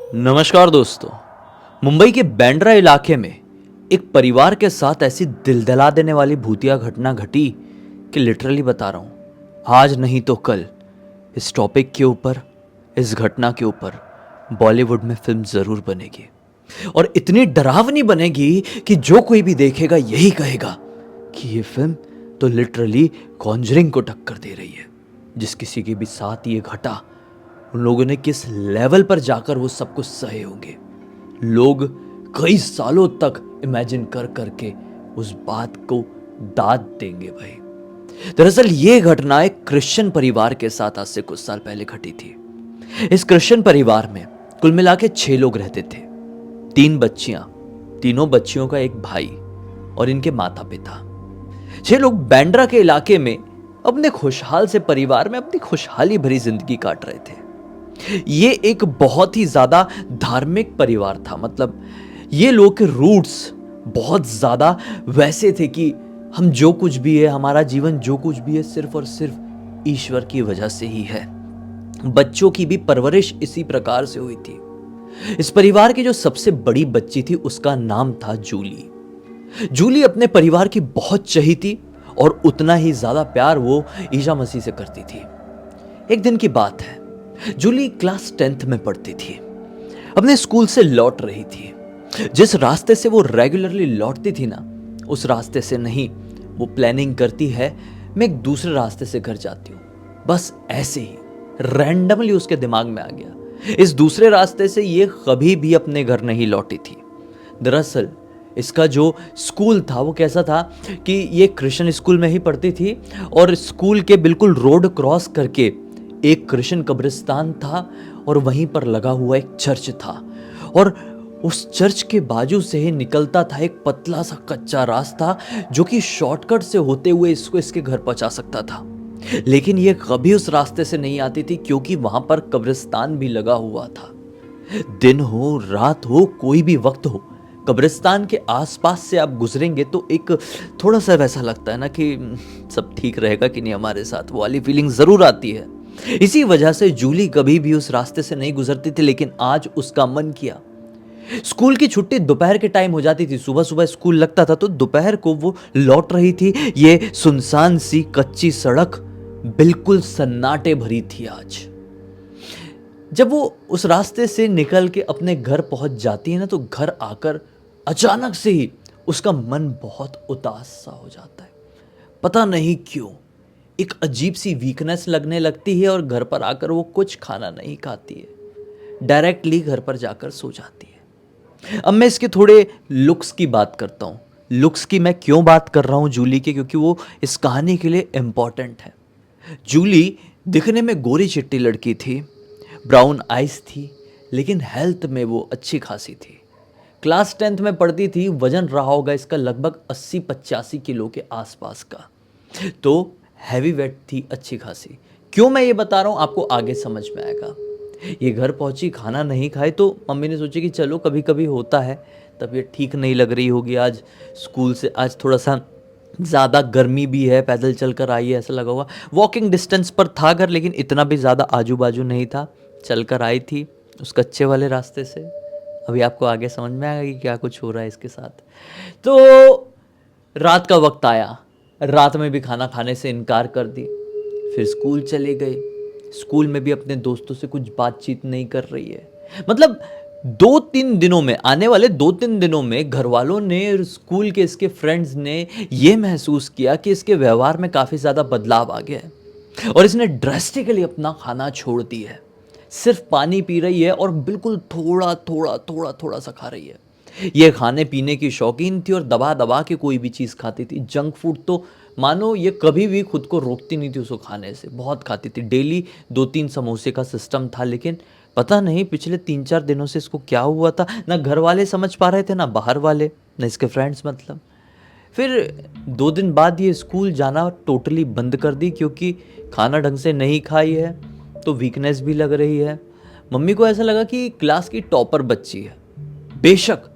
नमस्कार दोस्तों। मुंबई के बांद्रा इलाके में एक परिवार के साथ ऐसी दिल दहला देने वाली भूतिया घटना घटी कि लिटरली बता रहा हूं, आज नहीं तो कल इस टॉपिक के ऊपर, इस घटना के ऊपर बॉलीवुड में फिल्म जरूर बनेगी और इतनी डरावनी बनेगी कि जो कोई भी देखेगा यही कहेगा कि ये फिल्म तो लिटरली कॉन्जरिंग को टक्कर दे रही है। जिस किसी के भी साथ ये घटा, उन लोगों ने किस लेवल पर जाकर वो सब कुछ सहे होंगे। लोग कई सालों तक इमेजिन कर करके उस बात को दाद देंगे भाई। दरअसल ये घटना एक क्रिश्चियन परिवार के साथ आज से कुछ साल पहले घटी थी। इस क्रिश्चियन परिवार में कुल मिला के 6 लोग रहते थे। 3 बच्चियां, तीनों बच्चियों का एक भाई और इनके माता पिता। 6 लोग बांद्रा के इलाके में अपने खुशहाल से परिवार में अपनी खुशहाली भरी जिंदगी काट रहे थे। ये एक बहुत ही ज्यादा धार्मिक परिवार था। मतलब ये लोग के रूट्स बहुत ज्यादा वैसे थे कि हम जो कुछ भी है, हमारा जीवन जो कुछ भी है, सिर्फ और सिर्फ ईश्वर की वजह से ही है। बच्चों की भी परवरिश इसी प्रकार से हुई थी। इस परिवार की जो सबसे बड़ी बच्ची थी उसका नाम था जूली। जूली अपने परिवार की बहुत चहीती और उतना ही ज्यादा प्यार वो ईसा मसीह से करती थी। एक दिन की बात है, जूली क्लास 10th में पढ़ती थी। अपने स्कूल से लौट रही थी। जिस रास्ते से वो रेगुलरली लौटती थी ना, उस रास्ते से नहीं, वो प्लानिंग करती है मैं एक दूसरे रास्ते से घर जाती हूँ। बस ऐसे ही रैंडमली उसके दिमाग में आ गया। इस दूसरे रास्ते से ये कभी भी अपने घर नहीं लौटी थी। दरअसल इसका जो स्कूल था वो कैसा था कि ये क्रिश्चियन स्कूल में ही पढ़ती थी और स्कूल के बिल्कुल रोड क्रॉस करके एक क्रिश्चियन कब्रिस्तान था और वहीं पर लगा हुआ एक चर्च था और उस चर्च के बाजू से ही निकलता था एक पतला सा कच्चा रास्ता जो कि शॉर्टकट से होते हुए इसको इसके घर पहुंचा सकता था। लेकिन ये कभी उस रास्ते से नहीं आती थी क्योंकि वहां पर कब्रिस्तान भी लगा हुआ था। दिन हो रात हो कोई भी वक्त हो, कब्रिस्तान के आसपास से आप गुजरेंगे तो एक थोड़ा सा वैसा लगता है ना कि सब ठीक रहेगा कि नहीं हमारे साथ, वो वाली फीलिंग जरूर आती है। इसी वजह से जूली कभी भी उस रास्ते से नहीं गुजरती थी। लेकिन आज उसका मन किया। स्कूल की छुट्टी दोपहर के टाइम हो जाती थी, सुबह सुबह स्कूल लगता था, तो दोपहर को वो लौट रही थी। ये सुनसान सी कच्ची सड़क बिल्कुल सन्नाटे भरी थी आज। जब वो उस रास्ते से निकल के अपने घर पहुंच जाती है ना, तो घर आकर अचानक से ही उसका मन बहुत उदास सा हो जाता है। पता नहीं क्यों एक अजीब सी वीकनेस लगने लगती है और घर पर आकर वो कुछ खाना नहीं खाती है, डायरेक्टली घर पर जाकर सो जाती है। अब मैं इसके थोड़े लुक्स की बात करता हूँ। लुक्स की मैं क्यों बात कर रहा हूँ जूली के, क्योंकि वो इस कहानी के लिए इम्पॉर्टेंट है। जूली दिखने में गोरी चिट्टी लड़की थी, ब्राउन आइज थी, लेकिन हेल्थ में वो अच्छी खासी थी। क्लास 10th में पढ़ती थी। वजन रहा होगा इसका लगभग 80-85 किलो के आसपास का, तो हैवी वेट थी अच्छी खासी। क्यों मैं ये बता रहा हूँ आपको आगे समझ में आएगा। ये घर पहुंची, खाना नहीं खाए, तो मम्मी ने सोची कि चलो कभी कभी होता है, तबीयत ठीक नहीं लग रही होगी आज स्कूल से, आज थोड़ा सा ज़्यादा गर्मी भी है, पैदल चल कर आई है ऐसा लगा हुआ। वॉकिंग डिस्टेंस पर था घर, लेकिन इतना भी ज़्यादा आजू बाजू नहीं था। चल कर आई थी उस कच्चे वाले रास्ते से। अभी आपको आगे समझ में आएगा कि क्या कुछ हो रहा है इसके साथ। तो रात का वक्त आया, रात में भी खाना खाने से इनकार कर दी। फिर स्कूल चले गए। स्कूल में भी अपने दोस्तों से कुछ बातचीत नहीं कर रही है। मतलब 2-3 दिनों में, आने वाले 2-3 दिनों में घर वालों ने, स्कूल के इसके फ्रेंड्स ने यह महसूस किया कि इसके व्यवहार में काफ़ी ज़्यादा बदलाव आ गया है और इसने ड्रेस्टिकली अपना खाना छोड़ दिया है। सिर्फ पानी पी रही है और बिल्कुल थोड़ा थोड़ा थोड़ा थोड़ा सा खा रही है। ये खाने पीने की शौकीन थी और दबा दबा के कोई भी चीज़ खाती थी। जंक फूड तो मानो ये कभी भी खुद को रोकती नहीं थी उसको खाने से, बहुत खाती थी। डेली 2-3 समोसे का सिस्टम था। लेकिन पता नहीं पिछले 3-4 दिनों से इसको क्या हुआ था, ना घर वाले समझ पा रहे थे, ना बाहर वाले, ना इसके फ्रेंड्स। मतलब फिर 2 दिन बाद ये स्कूल जाना टोटली बंद कर दी क्योंकि खाना ढंग से नहीं खाई है, तो वीकनेस भी लग रही है। मम्मी को ऐसा लगा कि क्लास की टॉपर बच्ची है, बेशक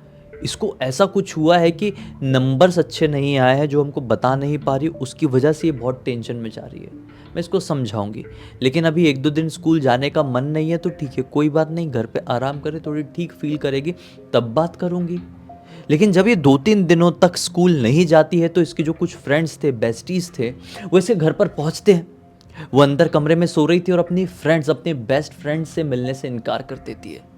इसको ऐसा कुछ हुआ है कि नंबर्स अच्छे नहीं आए हैं जो हमको बता नहीं पा रही, उसकी वजह से ये बहुत टेंशन में जा रही है। मैं इसको समझाऊंगी, लेकिन अभी 1-2 दिन स्कूल जाने का मन नहीं है तो ठीक है, कोई बात नहीं, घर पे आराम करे, थोड़ी ठीक फील करेगी तब बात करूंगी। लेकिन जब ये 2-3 दिनों तक स्कूल नहीं जाती है तो इसके जो कुछ फ्रेंड्स थे, बेस्टीज थे, वो इसे घर पर पहुंचते हैं। वो अंदर कमरे में सो रही थी और अपनी फ्रेंड्स, अपने बेस्ट फ्रेंड्स से मिलने से इनकार कर देती है।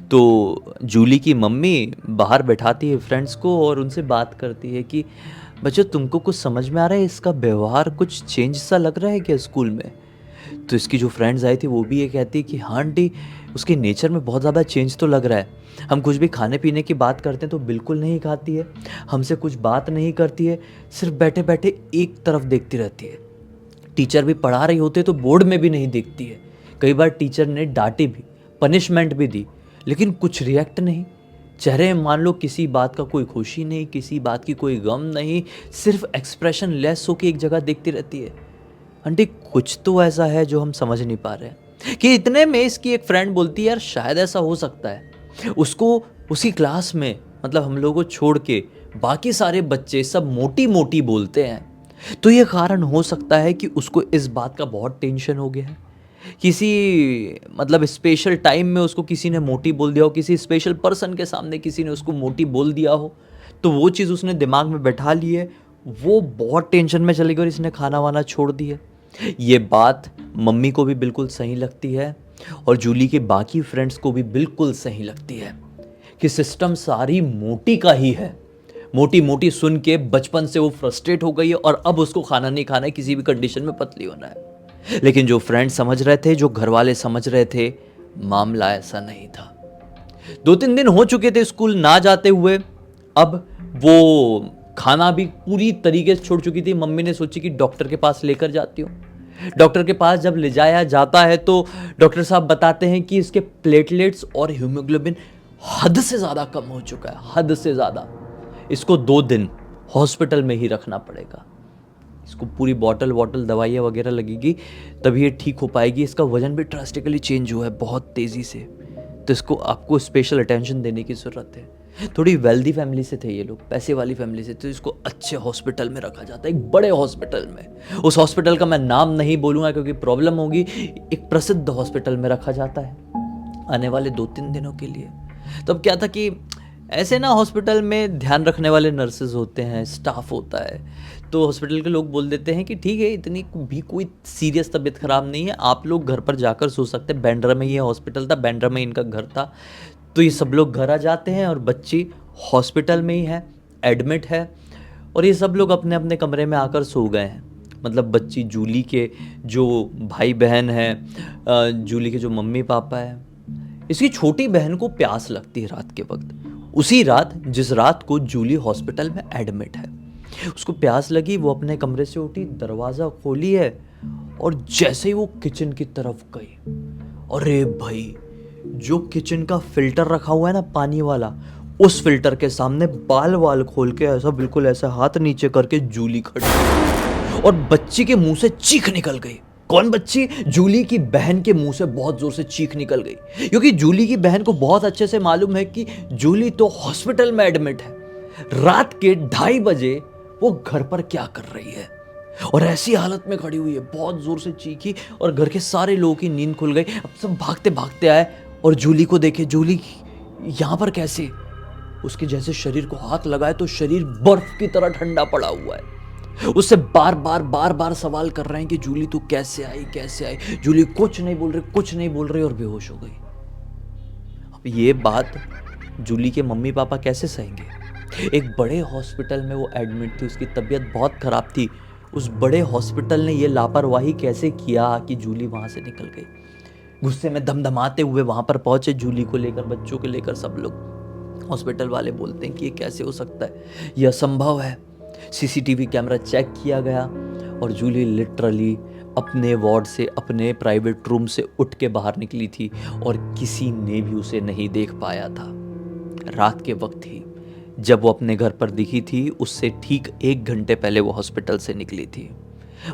तो जूली की मम्मी बाहर बैठाती है फ्रेंड्स को और उनसे बात करती है कि बच्चों, तुमको कुछ समझ में आ रहा है, इसका व्यवहार कुछ चेंज सा लग रहा है क्या स्कूल में? तो इसकी जो फ्रेंड्स आई थी वो भी ये कहती है कि हाँ आंटी, उसके नेचर में बहुत ज़्यादा चेंज तो लग रहा है। हम कुछ भी खाने पीने की बात करते हैं तो बिल्कुल नहीं खाती है, हमसे कुछ बात नहीं करती है, सिर्फ बैठे बैठे एक तरफ देखती रहती है। टीचर भी पढ़ा रही होती है तो बोर्ड में भी नहीं देखती है। कई बार टीचर ने डांटी भी, पनिशमेंट भी दी, लेकिन कुछ रिएक्ट नहीं। चेहरे में मान लो किसी बात का कोई खुशी नहीं, किसी बात की कोई गम नहीं, सिर्फ एक्सप्रेशन लेस होकर एक जगह देखती रहती है। आंटी, कुछ तो ऐसा है जो हम समझ नहीं पा रहे हैं। कि इतने में इसकी एक फ्रेंड बोलती है, यार शायद ऐसा हो सकता है उसको उसी क्लास में, मतलब हम लोगों को छोड़ के बाकी सारे बच्चे सब मोटी मोटी बोलते हैं, तो ये कारण हो सकता है कि उसको इस बात का बहुत टेंशन हो गया है। किसी मतलब स्पेशल टाइम में उसको किसी ने मोटी बोल दिया हो, किसी स्पेशल पर्सन के सामने किसी ने उसको मोटी बोल दिया हो, तो वो चीज़ उसने दिमाग में बैठा ली है, वो बहुत टेंशन में चली गई और इसने खाना वाना छोड़ दिया। ये बात मम्मी को भी बिल्कुल सही लगती है और जूली के बाकी फ्रेंड्स को भी बिल्कुल सही लगती है कि सिस्टम सारी मोटी का ही है। मोटी मोटी सुन के बचपन से वो फ्रस्ट्रेट हो गई है और अब उसको खाना नहीं खाना है, किसी भी कंडीशन में पतली होना है। लेकिन जो फ्रेंड समझ रहे थे, जो घर वाले समझ रहे थे, मामला ऐसा नहीं था। 2-3 दिन हो चुके थे स्कूल ना जाते हुए। अब वो खाना भी पूरी तरीके से छोड़ चुकी थी। मम्मी ने सोची कि डॉक्टर के पास लेकर जाती हूँ। डॉक्टर के पास जब ले जाया जाता है तो डॉक्टर साहब बताते हैं कि इसके प्लेटलेट्स और हीमोग्लोबिन हद से ज़्यादा कम हो चुका है, हद से ज़्यादा। इसको 2 दिन हॉस्पिटल में ही रखना पड़ेगा। इसको पूरी बॉटल दवाइयाँ वगैरह लगेगी तभी ये ठीक हो पाएगी। इसका वजन भी ड्रास्टिकली चेंज हुआ है बहुत तेज़ी से, तो इसको आपको स्पेशल अटेंशन देने की ज़रूरत है। थोड़ी वेल्दी फैमिली से थे ये लोग, पैसे वाली फैमिली से, तो इसको अच्छे हॉस्पिटल में रखा जाता है, एक बड़े हॉस्पिटल में। उस हॉस्पिटल का मैं नाम नहीं बोलूँगा क्योंकि प्रॉब्लम होगी। एक प्रसिद्ध हॉस्पिटल में रखा जाता है आने वाले 2-3 दिनों के लिए। तब क्या था कि ऐसे ना हॉस्पिटल में ध्यान रखने वाले नर्सेज होते हैं, स्टाफ होता है, तो हॉस्पिटल के लोग बोल देते हैं कि ठीक है, इतनी भी कोई सीरियस तबीयत ख़राब नहीं है, आप लोग घर पर जाकर सो सकते हैं। बांद्रा में ये हॉस्पिटल था, बांद्रा में इनका घर था, तो ये सब लोग घर आ जाते हैं और बच्ची हॉस्पिटल में ही है, एडमिट है, और ये सब लोग अपने अपने कमरे में आकर सो गए हैं। मतलब बच्ची, जूली के जो भाई बहन हैं, जूली के जो मम्मी पापा हैं, इसकी छोटी बहन को प्यास लगती है रात के वक्त। उसी रात जिस रात को जूली हॉस्पिटल में एडमिट है, उसको प्यास लगी, वो अपने कमरे से उठी, दरवाज़ा खोली है और जैसे ही वो किचन की तरफ गई, अरे भाई, जो किचन का फिल्टर रखा हुआ है ना पानी वाला, उस फिल्टर के सामने बाल वाल खोल के ऐसा बिल्कुल ऐसा हाथ नीचे करके जूली खड़ी और बच्ची के मुंह से चीख निकल गई। कौन बच्ची? जूली की बहन के मुंह से बहुत जोर से चीख निकल गई, क्योंकि जूली की बहन को बहुत अच्छे से मालूम है कि जूली तो हॉस्पिटल में एडमिट है, रात के 2:30 बजे वो घर पर क्या कर रही है और ऐसी हालत में खड़ी हुई है। बहुत जोर से चीखी और घर के सारे लोगों की नींद खुल गई। अब सब भागते भागते आए और जूली को देखे, जूली यहाँ पर कैसे? उसके जैसे शरीर को हाथ लगाए तो शरीर बर्फ की तरह ठंडा पड़ा हुआ है। उससे बार बार सवाल कर रहे हैं कि जूली तू कैसे आई, कैसे आई? जूली कुछ नहीं बोल रही और बेहोश हो गई। अब ये बात जूली के मम्मी पापा कैसे सहेंगे? एक बड़े हॉस्पिटल में वो एडमिट थी, उसकी तबीयत बहुत खराब थी। उस बड़े हॉस्पिटल ने ये लापरवाही कैसे किया कि जूली वहां से निकल गई? गुस्से में धमधमाते हुए वहां पर पहुंचे, जूली को लेकर, बच्चों को लेकर सब लोग। हॉस्पिटल वाले बोलते हैं कि ये कैसे हो सकता है, यह असंभव है। सीसीटीवी कैमरा चेक किया गया और जूली लिटरली अपने वार्ड से, अपने प्राइवेट रूम से उठ के बाहर निकली थी और किसी ने भी उसे नहीं देख पाया था। रात के वक्त ही जब वो अपने घर पर दिखी थी, उससे ठीक 1 घंटे पहले वो हॉस्पिटल से निकली थी।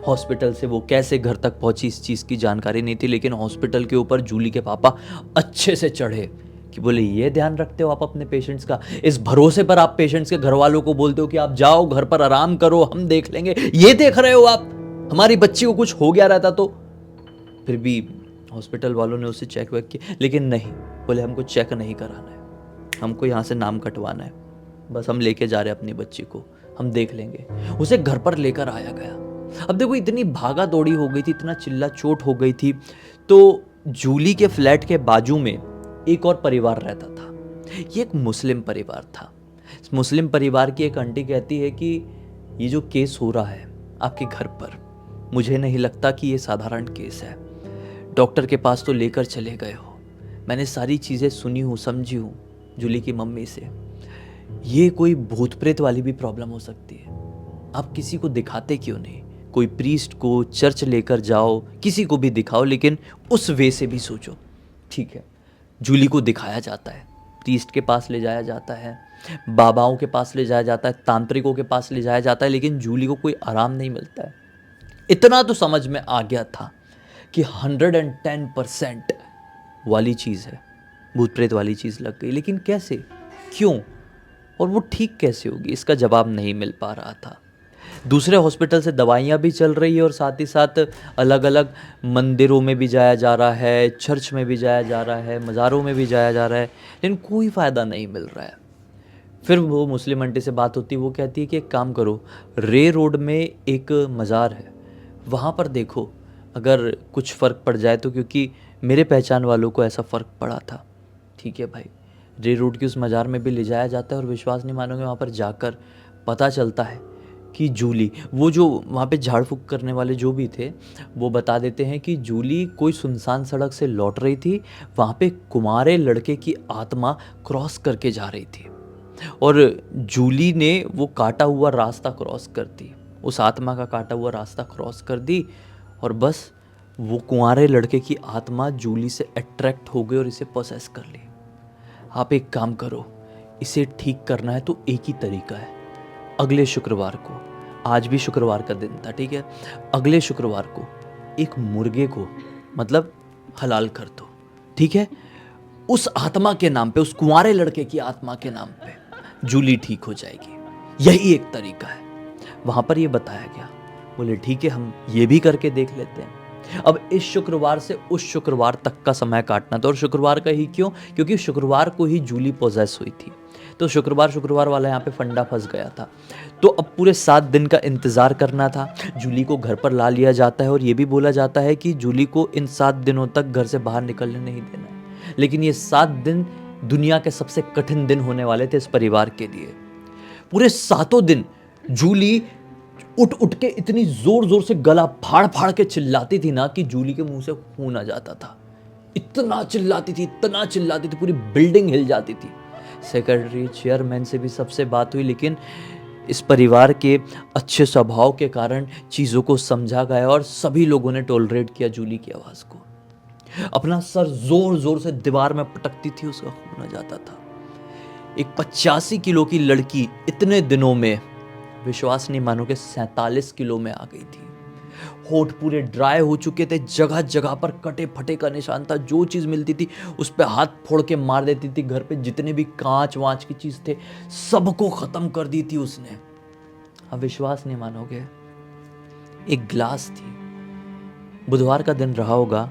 हॉस्पिटल से वो कैसे घर तक पहुंची इस चीज़ की जानकारी नहीं थी, लेकिन हॉस्पिटल के ऊपर जूली के पापा अच्छे से चढ़े कि बोले ये ध्यान रखते हो आप अपने पेशेंट्स का, इस भरोसे पर आप पेशेंट्स के घर वालों को बोलते हो कि आप जाओ घर पर आराम करो हम देख लेंगे, ये देख रहे हो आप हमारी बच्ची को कुछ हो गया रहता तो। फिर भी हॉस्पिटल वालों ने उसे चेक वेक किया, लेकिन नहीं, बोले हमको चेक नहीं कराना है, हमको यहाँ से नाम कटवाना है, बस हम लेके जा रहे हैं अपनी बच्ची को, हम देख लेंगे। उसे घर पर लेकर आया गया। अब देखो इतनी भागा दौड़ी हो गई थी, इतना चिल्ला चोट हो गई थी, तो जूली के फ्लैट के बाजू में एक और परिवार रहता था। ये एक मुस्लिम परिवार था। इस मुस्लिम परिवार की एक आंटी कहती है कि ये जो केस हो रहा है आपके घर पर, मुझे नहीं लगता कि ये साधारण केस है। डॉक्टर के पास तो लेकर चले गए हो, मैंने सारी चीज़ें सुनी हूँ समझी हूँ जूली की मम्मी से, ये कोई भूत प्रेत वाली भी प्रॉब्लम हो सकती है, आप किसी को दिखाते क्यों नहीं, कोई प्रीस्ट को चर्च लेकर जाओ, किसी को भी दिखाओ, लेकिन उस वे से भी सोचो। ठीक है, जूली को दिखाया जाता है, प्रीस्ट के पास ले जाया जाता है, बाबाओं के पास ले जाया जाता है, तांत्रिकों के पास ले जाया जाता है, लेकिन जूली को कोई आराम नहीं मिलता है। इतना तो समझ में आ गया था कि 110% वाली चीज़ है, भूत प्रेत वाली चीज़ लग गई, लेकिन कैसे, क्यों और वो ठीक कैसे होगी, इसका जवाब नहीं मिल पा रहा था। दूसरे हॉस्पिटल से दवाइयाँ भी चल रही है और साथ ही साथ अलग अलग मंदिरों में भी जाया जा रहा है, चर्च में भी जाया जा रहा है, मज़ारों में भी जाया जा रहा है, लेकिन कोई फ़ायदा नहीं मिल रहा है। फिर वो मुस्लिम आंटी से बात होती है, वो कहती है कि एक काम करो, रे रोड में एक मज़ार है, वहाँ पर देखो अगर कुछ फ़र्क पड़ जाए तो, क्योंकि मेरे पहचान वालों को ऐसा फ़र्क पड़ा था। ठीक है भाई, रे रोड की उस मज़ार में भी ले जाया जाता है और विश्वास नहीं मानोगे, वहाँ पर जाकर पता चलता है कि जूली, वो जो वहाँ पे झाड़ फूक करने वाले जो भी थे वो बता देते हैं कि जूली कोई सुनसान सड़क से लौट रही थी, वहाँ पे कुंवारे लड़के की आत्मा क्रॉस करके जा रही थी और जूली ने वो काटा हुआ रास्ता क्रॉस कर दी, उस आत्मा का काटा हुआ रास्ता क्रॉस कर दी और बस वो कुंवारे लड़के की आत्मा जूली से अट्रैक्ट हो गई और इसे पोसेस कर ली। आप एक काम करो, इसे ठीक करना है तो एक ही तरीका है, अगले शुक्रवार को, आज भी शुक्रवार का दिन था, ठीक है, अगले शुक्रवार को एक मुर्गे को मतलब हलाल कर दो, ठीक है, उस आत्मा के नाम पे, उस कुंवारे लड़के की आत्मा के नाम पे जूली ठीक हो जाएगी, यही एक तरीका है। वहां पर ये बताया गया, बोले ठीक है हम ये भी करके देख लेते हैं। अब इस शुक्रवार से उस शुक्रवार तक का समय काटना था, और शुक्रवार का ही क्यों, क्योंकि शुक्रवार को ही जूली पोजेस हुई थी, तो शुक्रवार वाला यहाँ पे फंडा फंस गया था। तो अब पूरे 7 दिन का इंतज़ार करना था। जूली को घर पर ला लिया जाता है और ये भी बोला जाता है कि जूली को इन 7 दिनों तक घर से बाहर निकलने नहीं देना है, लेकिन ये 7 दिन दुनिया के सबसे कठिन दिन होने वाले थे इस परिवार के लिए। पूरे 7 दिन जूली उठ उठ के इतनी जोर जोर से गला फाड़ फाड़ के चिल्लाती थी ना कि जूली के मुंह से खून आ जाता था, इतना चिल्लाती थी, इतना चिल्लाती थी, पूरी बिल्डिंग हिल जाती थी। सेक्रेटरी चेयरमैन से भी सबसे बात हुई, लेकिन इस परिवार के अच्छे स्वभाव के कारण चीज़ों को समझा गया और सभी लोगों ने टॉलरेट किया जूली की आवाज़ को। अपना सर जोर जोर से दीवार में पटकती थी, उसका खून आ जाता था। एक 85 किलो की लड़की इतने दिनों में, विश्वास नहीं मानोगे, 47 किलो में आ गई थी। होठ पूरे ड्राई हो चुके थे, जगह जगह पर कटे फटे का निशान था, जो चीज़ मिलती थी उस पर हाथ फोड़ के मार देती थी। घर पे जितने भी कांच वांच की चीज़ थे सबको ख़त्म कर दी थी उसने। अब विश्वास नहीं मानोगे, एक ग्लास थी, बुधवार का दिन रहा होगा,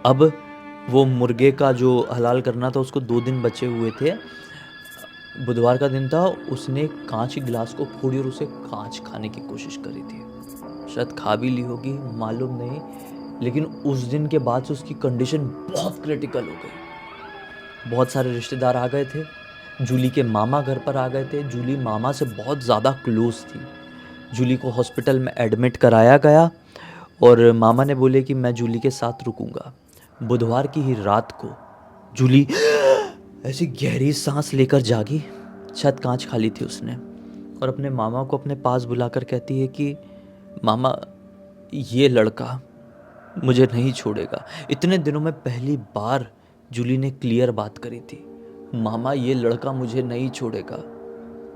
अब वो मुर्गे का जो हलाल करना था उसको 2 दिन बचे हुए थे, बुधवार का दिन था, उसने कांच की गिलास को फोड़ी और उसे कांच खाने की कोशिश करी थी। शायद खा भी ली होगी, मालूम नहीं, लेकिन उस दिन के बाद से उसकी कंडीशन बहुत क्रिटिकल हो गई। बहुत सारे रिश्तेदार आ गए थे, जूली के मामा घर पर आ गए थे, जूली मामा से बहुत ज़्यादा क्लोज थी। जूली को हॉस्पिटल में एडमिट कराया गया और मामा ने बोले कि मैं जूली के साथ रुकूंगा। बुधवार की ही रात को जूली ऐसी गहरी सांस लेकर जागी, शायद कांच खा ली थी उसने, और अपने मामा को अपने पास बुलाकर कहती है कि मामा, ये लड़का मुझे नहीं छोड़ेगा। इतने दिनों में पहली बार जूली ने क्लियर बात करी थी, मामा ये लड़का मुझे नहीं छोड़ेगा,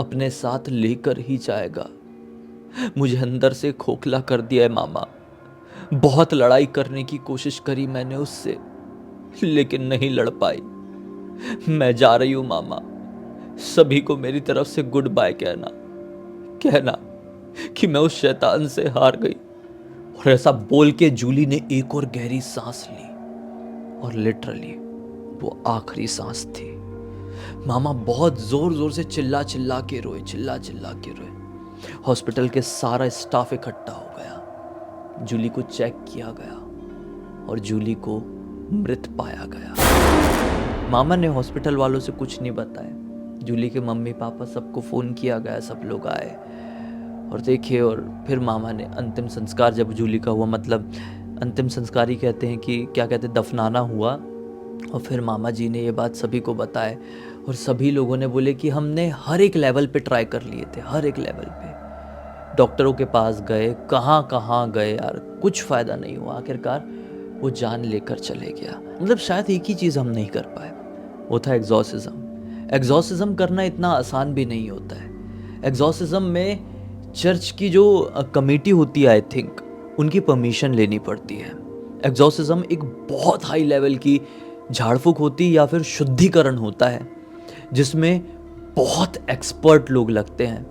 अपने साथ लेकर ही जाएगा। मुझे अंदर से खोखला कर दिया है मामा, बहुत लड़ाई करने की कोशिश करी मैंने उससे, लेकिन नहीं लड़ पाई। मैं जा रही हूं मामा, सभी को मेरी तरफ से गुड बाय कहना, कहना कि मैं उस शैतान से हार गई। और ऐसा बोल के जूली ने एक और गहरी सांस ली, और लिटरली वो आखिरी सांस थी। मामा बहुत जोर जोर से चिल्ला चिल्ला के रोए, चिल्ला चिल्ला के रोए। हॉस्पिटल के सारा स्टाफ इकट्ठा हो गया, जूली को चेक किया गया और जूली को मृत पाया गया। मामा ने हॉस्पिटल वालों से कुछ नहीं बताया। जूली के मम्मी पापा सबको फ़ोन किया गया, सब लोग आए और देखे। और फिर मामा ने अंतिम संस्कार जब जूली का हुआ, मतलब अंतिम संस्कार ही कहते हैं कि क्या कहते हैं, दफनाना हुआ। और फिर मामा जी ने ये बात सभी को बताए और सभी लोगों ने बोले कि हमने हर एक लेवल पे ट्राई कर लिए थे, हर एक लेवल पे डॉक्टरों के पास गए, कहाँ कहाँ गए यार, कुछ फ़ायदा नहीं हुआ। आखिरकार वो जान लेकर चले गया। मतलब शायद एक ही चीज़ हम नहीं कर पाए, वो था एग्जॉर्सिज्म। एग्जॉर्सिज्म करना इतना आसान भी नहीं होता है। एग्जॉर्सिज्म में चर्च की जो कमेटी होती है, आई थिंक उनकी परमिशन लेनी पड़ती है। एग्जॉर्सिज्म एक बहुत हाई लेवल की झाड़ फूक होती है या फिर शुद्धिकरण होता है, जिसमें बहुत एक्सपर्ट लोग लगते हैं।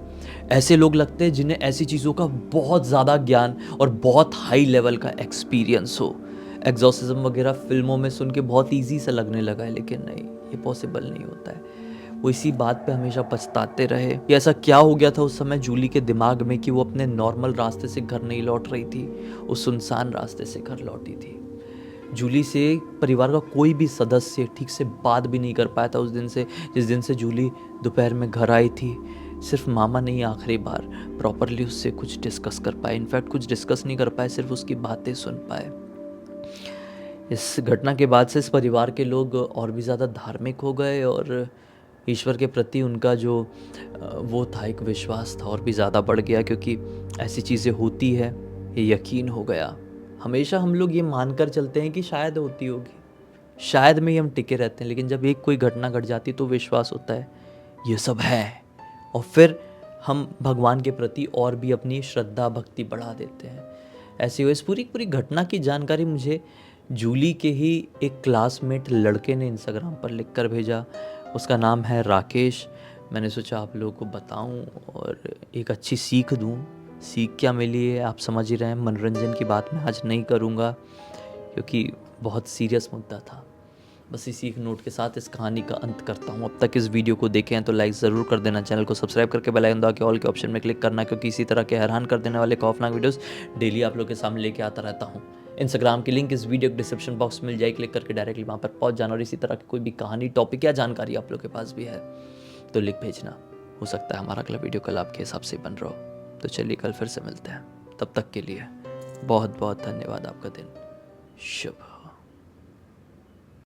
ऐसे लोग लगते हैं जिन्हें ऐसी चीज़ों का बहुत ज़्यादा ज्ञान और बहुत हाई लेवल का एक्सपीरियंस हो। एग्जॉर्सिज्म वगैरह फिल्मों में सुन के बहुत ईजी सा लगने लगा है, लेकिन नहीं, ये पॉसिबल नहीं होता है। वो इसी बात पे हमेशा पछताते रहे कि ऐसा क्या हो गया था उस समय जूली के दिमाग में कि वो अपने नॉर्मल रास्ते से घर नहीं लौट रही थी, उस सुनसान रास्ते से घर लौटी थी। जूली से परिवार का कोई भी सदस्य ठीक से बात भी नहीं कर पाया था उस दिन से, जिस दिन से जूली दोपहर में घर आई थी। सिर्फ मामा ने ही आखिरी बार प्रॉपरली उससे कुछ डिस्कस कर पाए। इनफैक्ट कुछ डिस्कस नहीं कर पाए, सिर्फ उसकी बातें सुन पाए। इस घटना के बाद से इस परिवार के लोग और भी ज़्यादा धार्मिक हो गए और ईश्वर के प्रति उनका जो वो था, एक विश्वास था, और भी ज़्यादा बढ़ गया, क्योंकि ऐसी चीज़ें होती है, ये यकीन हो गया। हमेशा हम लोग ये मानकर चलते हैं कि शायद होती होगी, शायद में ही हम टिके रहते हैं, लेकिन जब एक कोई घटना घट जाती तो विश्वास होता है ये सब है, और फिर हम भगवान के प्रति और भी अपनी श्रद्धा भक्ति बढ़ा देते हैं। ऐसी हुई इस पूरी घटना की जानकारी मुझे जूली के ही एक क्लासमेट लड़के ने इंस्टाग्राम पर लिख कर भेजा। उसका नाम है राकेश। मैंने सोचा आप लोगों को बताऊं और एक अच्छी सीख दूं। सीख क्या मिली है आप समझ ही रहे हैं। मनोरंजन की बात मैं आज नहीं करूंगा क्योंकि बहुत सीरियस मुद्दा था। बस इसी एक नोट के साथ इस कहानी का अंत करता हूँ। अब तक इस वीडियो को देखे हैं तो लाइक ज़रूर कर देना, चैनल को सब्सक्राइब करके बेल आइकन दबा के ऑल के ऑप्शन में क्लिक करना, क्योंकि इसी तरह के हैरान कर देने वाले खौफनाक वीडियोस डेली आप लोग के सामने लेके आता रहता हूँ। इंस्टाग्राम की लिंक इस वीडियो के डिस्क्रिप्शन बॉक्स में मिल जाए, क्लिक करके डायरेक्टली वहाँ पर पहुँच जाना। और इसी तरह की कोई भी कहानी, टॉपिक या जानकारी आप लोग के पास भी है तो लिख भेजना। हो सकता है हमारा अगला वीडियो कल आपके हिसाब से बन रहा हो। तो चलिए कल फिर से मिलते हैं, तब तक के लिए बहुत बहुत धन्यवाद। आपका दिन शुभ।